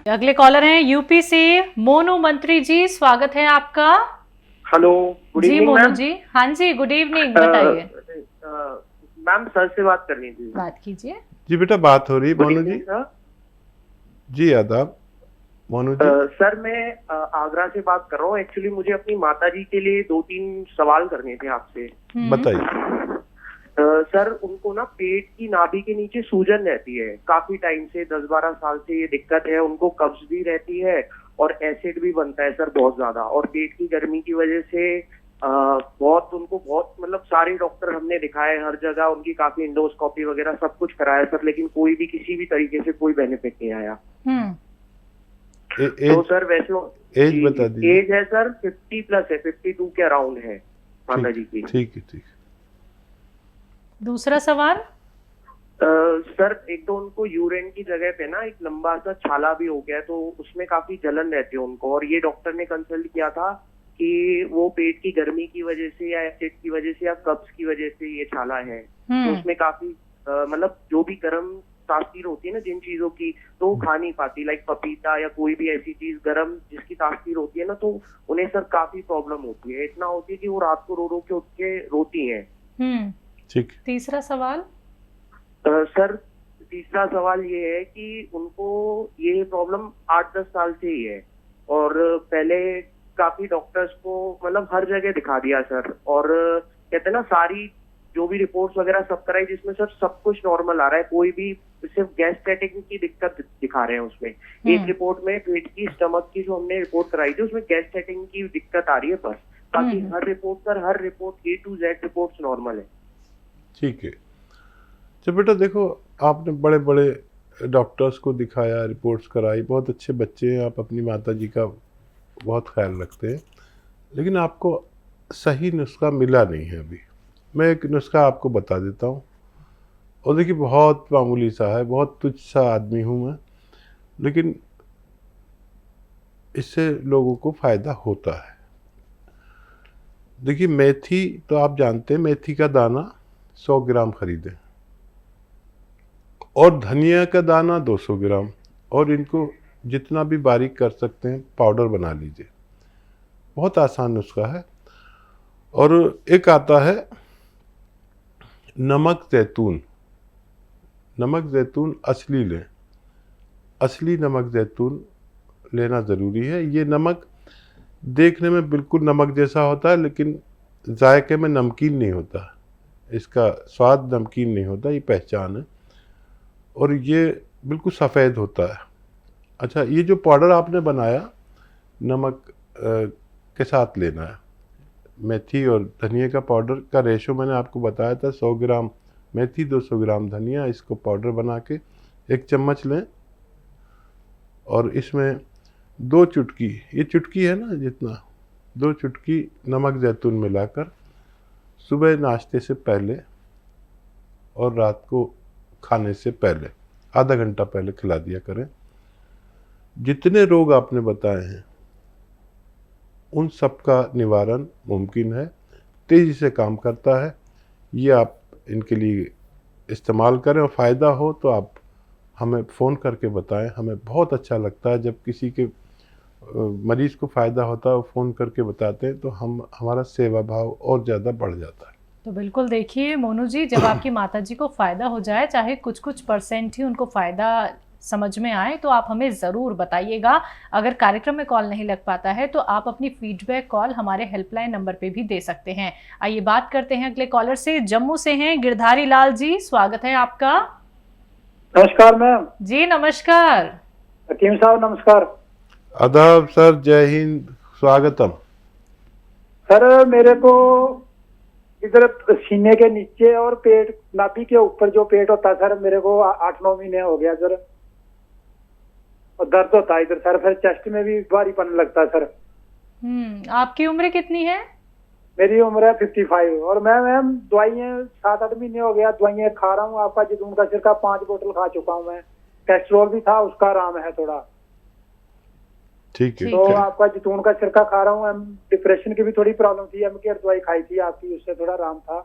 अगले कॉलर हैं यूपी से मोनू मंत्री जी, स्वागत है आपका। हेलो, गुड जी इवनिंग मोनू मैम। जी, हाँ जी, गुड इवनिंग, बताइए। मैम सर से बात करनी थी। बात कीजिए। जी बेटा, बात हो रही है good Monu ji. Evening sir. जी आदाब मोनू जी। सर मैं आगरा से बात कर रहा हूँ। एक्चुअली मुझे अपनी माता जी के लिए 2-3 सवाल करने थे आपसे। बताइए। सर उनको ना पेट की नाभि के नीचे सूजन रहती है काफी टाइम से, 10-12 साल से ये दिक्कत है। उनको कब्ज भी रहती है और एसिड भी बनता है सर बहुत ज्यादा, और पेट की गर्मी की वजह से बहुत मतलब सारे डॉक्टर हमने दिखाए हर जगह, उनकी काफी इंडोस्कोपी वगैरह सब कुछ कराया सर, लेकिन कोई भी किसी भी तरीके से कोई बेनिफिट नहीं आया। तो सर वैसे एज बता दीजिए। एज है सर 50+ है, 52 के अराउंड है माता जी की। ठीक है। दूसरा सवाल। सर एक तो उनको यूरिन की जगह पे ना एक लंबा सा छाला भी हो गया, तो उसमें काफी जलन रहती है उनको, और ये डॉक्टर ने कंसल्ट किया था कि वो पेट की गर्मी की वजह से या एसिड की वजह से या कब्ज की वजह से ये छाला है। तो उसमें काफी मतलब जो भी गर्म तासीर होती है ना जिन चीजों की, तो वो खा नहीं पाती, लाइक पपीता या कोई भी ऐसी चीज गर्म जिसकी तासीर होती है ना, तो उन्हें सर काफी प्रॉब्लम होती है। इतना होती है कि वो रात को रो रो के उठ के रोती है। ठीक। तीसरा सवाल। सर तीसरा सवाल ये है कि उनको ये प्रॉब्लम 8-10 साल से ही है, और पहले काफी डॉक्टर्स को मतलब हर जगह दिखा दिया सर, और कहते हैं ना सारी जो भी रिपोर्ट्स वगैरह सब कराई, जिसमें सर सब कुछ नॉर्मल आ रहा है, कोई भी सिर्फ गैस्ट्रेटिक की दिक्कत दिखा रहे हैं उसमें। एक रिपोर्ट में पेट की स्टमक की जो हमने रिपोर्ट कराई थी उसमें गैस्ट्रेटिक की दिक्कत आ रही है बस, बाकी हर report A to Z reports normal है। ठीक है। तो बेटा देखो, आपने बड़े बड़े डॉक्टर्स को दिखाया, रिपोर्ट्स कराई, बहुत अच्छे बच्चे हैं आप, अपनी माता जी का बहुत ख्याल रखते हैं, लेकिन आपको सही नुस्खा मिला नहीं है अभी। मैं एक नुस्खा आपको बता देता हूँ, और देखिए बहुत मामूली सा है, बहुत तुच्छ सा आदमी हूँ मैं, लेकिन इससे लोगों को फ़ायदा होता है। देखिए मेथी तो आप जानते हैं, मेथी का दाना 100 ग्राम खरीदें, और धनिया का दाना 200 ग्राम, और इनको जितना भी बारीक कर सकते हैं पाउडर बना लीजिए। बहुत आसान नुस्खा है। और एक आता है नमक जैतून। नमक जैतून असली लें, असली नमक जैतून लेना ज़रूरी है। ये नमक देखने में बिल्कुल नमक जैसा होता है, लेकिन जायके में नमकीन नहीं होता, इसका स्वाद नमकीन नहीं होता, ये पहचान है। और ये बिल्कुल सफ़ेद होता है। अच्छा, ये जो पाउडर आपने बनाया नमक के साथ लेना है। मेथी और धनिया का पाउडर का रेशो मैंने आपको बताया था, 100 ग्राम मेथी 200 ग्राम धनिया। इसको पाउडर बना के 1 चम्मच लें, और इसमें 2 चुटकी, ये चुटकी है ना जितना, 2 चुटकी नमक जैतून मिलाकर सुबह नाश्ते से पहले और रात को खाने से पहले आधा घंटा पहले खिला दिया करें। जितने रोग आपने बताए हैं उन सब का निवारण मुमकिन है, तेज़ी से काम करता है। ये आप इनके लिए इस्तेमाल करें, और फ़ायदा हो तो आप हमें फ़ोन करके बताएं। हमें बहुत अच्छा लगता है जब किसी के मरीज़ को फ़ायदा होता है, वो फ़ोन करके बताते हैं, तो हमारा सेवा भाव और ज़्यादा बढ़ जाता है। तो बिल्कुल देखिए मोनू जी, जब आपकी माता जी को फ़ायदा हो जाए, चाहे कुछ परसेंट ही उनको फ़ायदा समझ में आए, तो आप हमें ज़रूर बताइएगा। अगर कार्यक्रम में कॉल नहीं लग पाता है तो आप अपनी फीडबैक कॉल हमारे हेल्पलाइन नंबर पे भी दे सकते हैं। आइए बात करते हैं अगले कॉलर से। जम्मू से हैं गिरधारी लाल जी, स्वागत है आपका। नमस्कार मैम। जी नमस्कार। हकीम साहब नमस्कार। आदाब सर, जय हिंद, स्वागतम। सर मेरे को इधर सीने के नीचे और पेट नाभि के ऊपर जो पेट होता है सर, मेरे को 8-9 महीने हो गया सर, और दर्द होता है इधर सर, फिर चेस्ट में भी भारीपन लगता है सर। आपकी उम्र कितनी है? मेरी उम्र है 55, और मैं मैम दवाइयाँ 7-8 महीने हो गया दवाइयाँ खा रहा हूँ। आपका जैतून का सिरका 5 बोतल खा चुका हूँ मैं। कैस्ट्रोल भी था, उसका आराम है थोड़ा। ठीक है। तो आपका जैतून का सिरका खा रहा हूँ। डिप्रेशन की भी थोड़ी प्रॉब्लम थी, केयर दवाई खाई थी आपकी, उससे थोड़ा आराम था।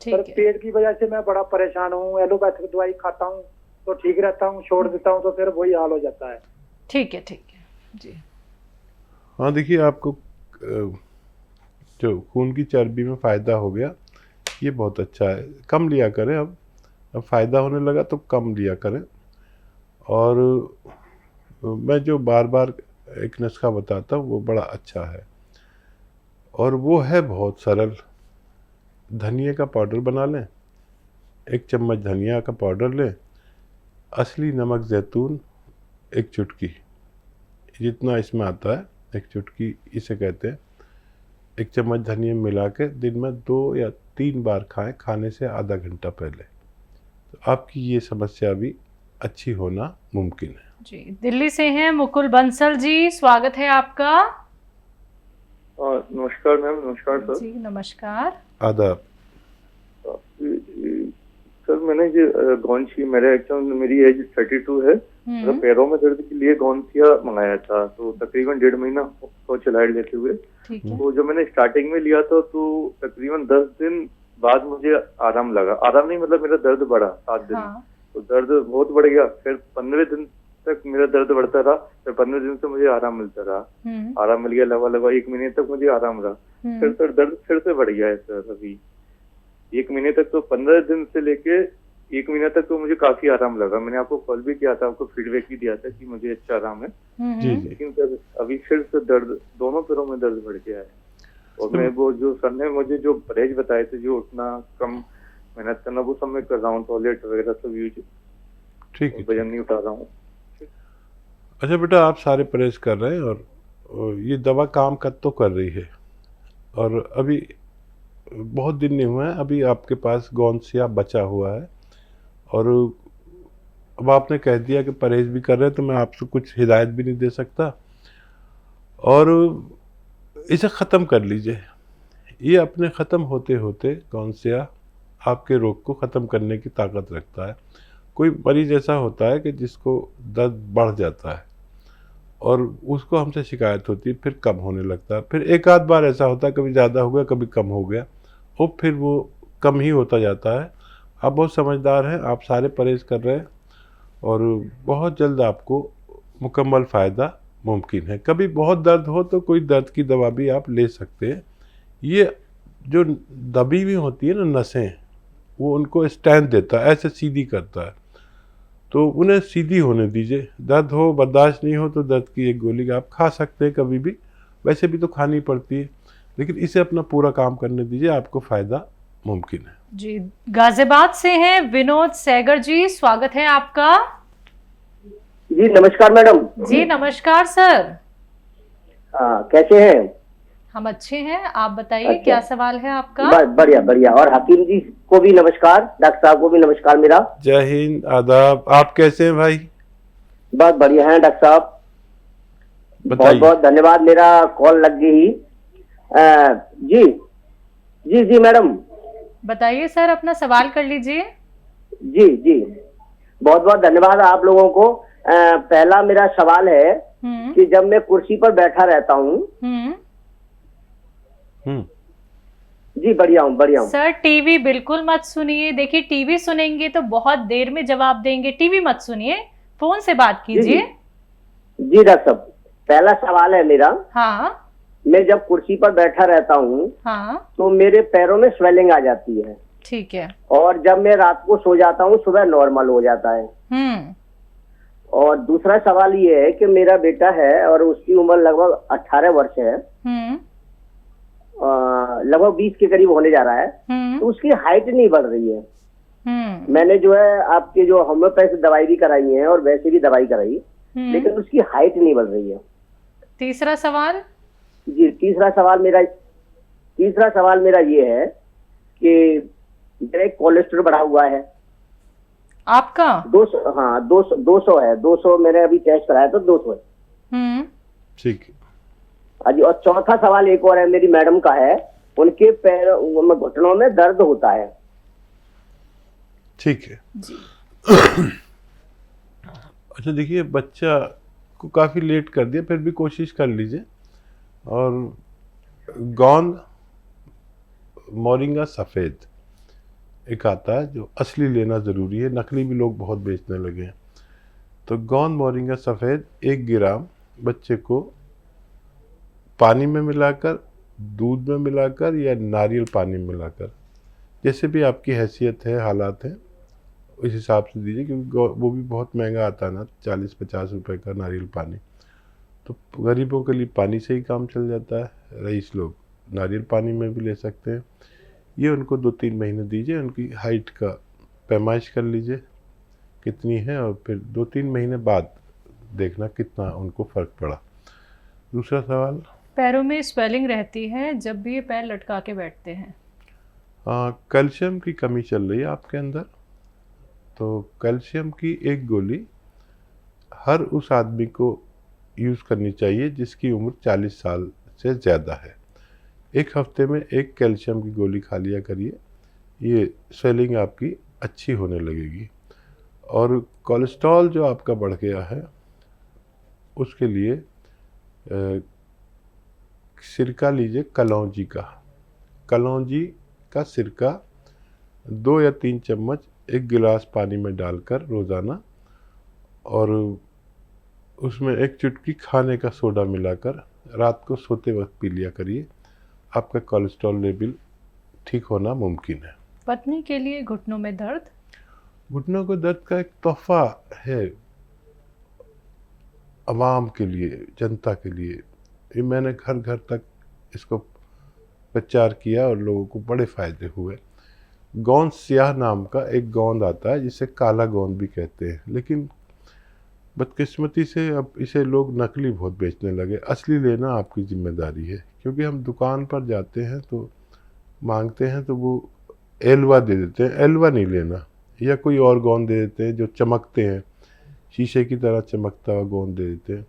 पर पेट की वजह से मैं बड़ा परेशान हूँ। एलोपैथिक दवाई खाता हूँ तो ठीक रहता हूँ, छोड़ देता हूँ तो फिर वही हाल हो जाता है। ठीक है जी। हाँ देखिए, आपको जो खून की चर्बी में फ़ायदा हो गया, ये बहुत अच्छा है। कम लिया करें, अब फ़ायदा होने लगा तो कम लिया करें। और मैं जो बार बार एक नुस्खा बताता हूँ वो बड़ा अच्छा है, और वो है बहुत सरल। धनिया का पाउडर बना लें, 1 चम्मच धनिया का पाउडर लें, असली नमक ज़ैतून 1 चुटकी, जितना इसमें आता है 1 चुटकी इसे कहते हैं, 1 चम्मच धनिया मिला के दिन में 2 या 3 बार खाएं, खाने से आधा घंटा पहले। तो आपकी ये समस्या भी अच्छी होना मुमकिन है। जी, दिल्ली से हैं मुकुल बंसल जी, स्वागत है आपका। नमस्कार मैम। नमस्कार सर। जी नमस्कार। आदाब। सर मैंने ये गौनसी, मेरी एज 32 है। मेरा पैरों में दर्द के लिए गौनसिया मंगाया था, तो तकरीबन 1.5 महीना हो चला लेते हुए। ठीक है। तो जो मैंने स्टार्टिंग में लिया था तो तकरीबन 10 दिन बाद मुझे आराम लगा। आराम नहीं मतलब मेरा दर्द बढ़ा 7 दिन। हाँ। तो दर्द बहुत बढ़ गया। फिर 15 दिन तक मेरा दर्द बढ़ता रहा। फिर 15 दिन से मुझे आराम मिलता रहा। आराम मिल गया लगभग 1 महीने तक मुझे आराम रहा। फिर सर दर्द फिर से बढ़ गया है सर। अभी 1 महीने तक, तो 15 दिन से लेके 1 महीने तक तो मुझे काफी आराम लगा। मैंने आपको कॉल भी किया था, आपको फीडबैक भी दिया था कि मुझे अच्छा आराम है। जी जी। लेकिन सर अभी फिर से दर्द, दोनों पैरों में दर्द बढ़ गया है। और मैं वो जो सर ने मुझे जो परहेज बताए थे, जो उठना, कम मेहनत करना, वो सब मैं कर रहा हूँ। टॉयलेट वगैरह सब यूज, ठीक है। वजन नहीं उठा रहा हूँ। अच्छा बेटा, आप सारे परहेज कर रहे हैं और ये दवा काम तो कर रही है, और अभी बहुत दिन नहीं हुए हैं, अभी आपके पास गौनसिया बचा हुआ है। और अब आपने कह दिया कि परहेज भी कर रहे हैं, तो मैं आपसे कुछ हिदायत भी नहीं दे सकता। और इसे ख़त्म कर लीजिए। ये अपने ख़त्म होते होते गौनसिया आपके रोग को ख़त्म करने की ताकत रखता है। कोई मरीज़ ऐसा होता है कि जिसको दर्द बढ़ जाता है और उसको हमसे शिकायत होती है, फिर कम होने लगता है। फिर एक आध बार ऐसा होता है, कभी ज़्यादा हो गया, कभी कम हो गया, और फिर वो कम ही होता जाता है। आप बहुत समझदार हैं, आप सारे परहेज कर रहे हैं, और बहुत जल्द आपको मुकम्मल फ़ायदा मुमकिन है। कभी बहुत दर्द हो तो कोई दर्द की दवा भी आप ले सकते हैं। ये जो दबी हुई होती है ना नसें, वो उनको स्ट्रेंथ देता है, ऐसे सीधी करता है, तो उन्हें सीधी होने दीजिए। दर्द हो, बर्दाश्त नहीं हो तो दर्द की एक गोली आप खा सकते हैं कभी भी, वैसे भी तो खानी पड़ती है, लेकिन इसे अपना पूरा काम करने दीजिए, आपको फ़ायदा मुमकिन है। जी, गाजियाबाद से हैं विनोद सैगर जी, स्वागत है आपका। जी नमस्कार मैडम। जी नमस्कार सर। कैसे हैं? हम अच्छे हैं, आप बताइए अच्छा। क्या सवाल है आपका। बढ़िया बढ़िया। और हकीम जी को भी नमस्कार, डॉक्टर साहब को भी नमस्कार मेरा। जय हिंद, आदाब। आप कैसे हैं भाई? बहुत बढ़िया हैं डॉक्टर साहब, बहुत बताइए। बहुत धन्यवाद, मेरा कॉल लग गई। जी जी जी मैडम बताइए सर, अपना सवाल कर लीजिए। जी जी, बहुत बहुत धन्यवाद आप लोगों को। पहला मेरा सवाल है कि जब मैं कुर्सी पर बैठा रहता हूँ। जी बढ़िया हूँ। सर टीवी बिल्कुल मत सुनिए। देखिए टीवी सुनेंगे तो बहुत देर में जवाब देंगे, टीवी मत सुनिए, फोन से बात कीजिए। जी डॉक्टर साहब, पहला सवाल है मेरा। हाँ मैं जब कुर्सी पर बैठा रहता हूँ हाँ तो मेरे पैरों में स्वेलिंग आ जाती है, ठीक है। और जब मैं रात को सो जाता हूँ सुबह नॉर्मल हो जाता है। और दूसरा सवाल ये है कि मेरा बेटा है और उसकी उम्र लगभग 18 वर्ष है, लगभग 20 के करीब होने जा रहा है। तो उसकी हाइट नहीं बढ़ रही है। मैंने जो है आपके जो होम्योपैथी दवाई भी कराई है और वैसे भी दवाई कराई, लेकिन उसकी हाइट नहीं बढ़ रही है। तीसरा सवाल जी, तीसरा सवाल मेरा ये है कि मेरा कोलेस्ट्रॉल बढ़ा हुआ है। आपका 200, हाँ 200 है। 200 मैंने अभी टेस्ट कराया तो 200 है। ठीक है। हाँ जी। और चौथा सवाल एक और है, मेरी मैडम का है, उनके पैरों में, घुटनों में दर्द होता है। ठीक है। अच्छा देखिए, बच्चा को काफ़ी लेट कर दिया, फिर भी कोशिश कर लीजिए। और गोंद मोरिंगा सफ़ेद एक आता है, जो असली लेना ज़रूरी है, नकली भी लोग बहुत बेचने लगे हैं। तो गोंद मोरिंगा सफ़ेद 1 ग्राम बच्चे को पानी में मिलाकर, दूध में मिलाकर या नारियल पानी में मिलाकर, जैसे भी आपकी हैसियत है, हालात हैं, उस हिसाब से दीजिए, क्योंकि वो भी बहुत महंगा आता है ना, 40-50 रुपए का नारियल पानी। तो गरीबों के लिए पानी से ही काम चल जाता है, रईस लोग नारियल पानी में भी ले सकते हैं। ये उनको 2-3 महीने दीजिए, उनकी हाइट का पैमाइश कर लीजिए कितनी है, और फिर 2-3 महीने बाद देखना कितना उनको फ़र्क पड़ा। दूसरा सवाल, पैरों में स्वेलिंग रहती है जब भी ये पैर लटका के बैठते हैं। कैल्शियम की कमी चल रही है आपके अंदर, तो कैल्शियम की एक गोली हर उस आदमी को यूज़ करनी चाहिए जिसकी उम्र 40 साल से ज़्यादा है। 1 हफ्ते में 1 कैल्शियम की गोली खा लिया करिए, ये स्वेलिंग आपकी अच्छी होने लगेगी। और कोलेस्ट्रॉल जो आपका बढ़ गया है उसके लिए सिरका लीजिए कलौंजी का। कलौंजी का सिरका 2 या 3 चम्मच 1 गिलास पानी में डालकर रोज़ाना, और उसमें 1 चुटकी खाने का सोडा मिलाकर रात को सोते वक्त पी लिया करिए। आपका कोलेस्ट्रॉल लेवल ठीक होना मुमकिन है। पत्नी के लिए घुटनों में दर्द? घुटनों को दर्द का एक तोहफा है आवाम के लिए, जनता के लिए। ये मैंने घर घर तक इसको प्रचार किया और लोगों को बड़े फ़ायदे हुए। गोंद स्याह नाम का एक गोंद आता है जिसे काला गोंद भी कहते हैं, लेकिन बदकिस्मती से अब इसे लोग नकली बहुत बेचने लगे। असली लेना आपकी जिम्मेदारी है, क्योंकि हम दुकान पर जाते हैं तो मांगते हैं तो वो एलवा दे देते हैं, एलवा नहीं लेना, या कोई और गोंद दे देते हैं जो चमकते हैं, शीशे की तरह चमकता हुआ गोंद दे देते हैं।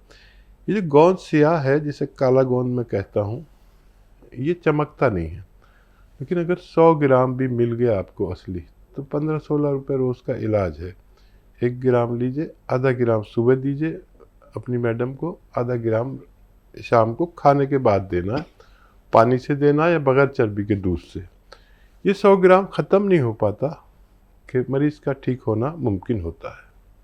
ये जो गोंद स्याह है जिसे काला गोंद मैं कहता हूँ, ये चमकता नहीं है, लेकिन अगर 100 ग्राम भी मिल गया आपको असली तो 15-16 रुपये रोज़ का इलाज है। 1 ग्राम लीजिए, आधा ग्राम सुबह दीजिए अपनी मैडम को, आधा ग्राम शाम को खाने के बाद देना है, पानी से देना या बगैर चर्बी के दूध से। ये 100 ग्राम ख़त्म नहीं हो पाता कि मरीज़ का ठीक होना मुमकिन होता है।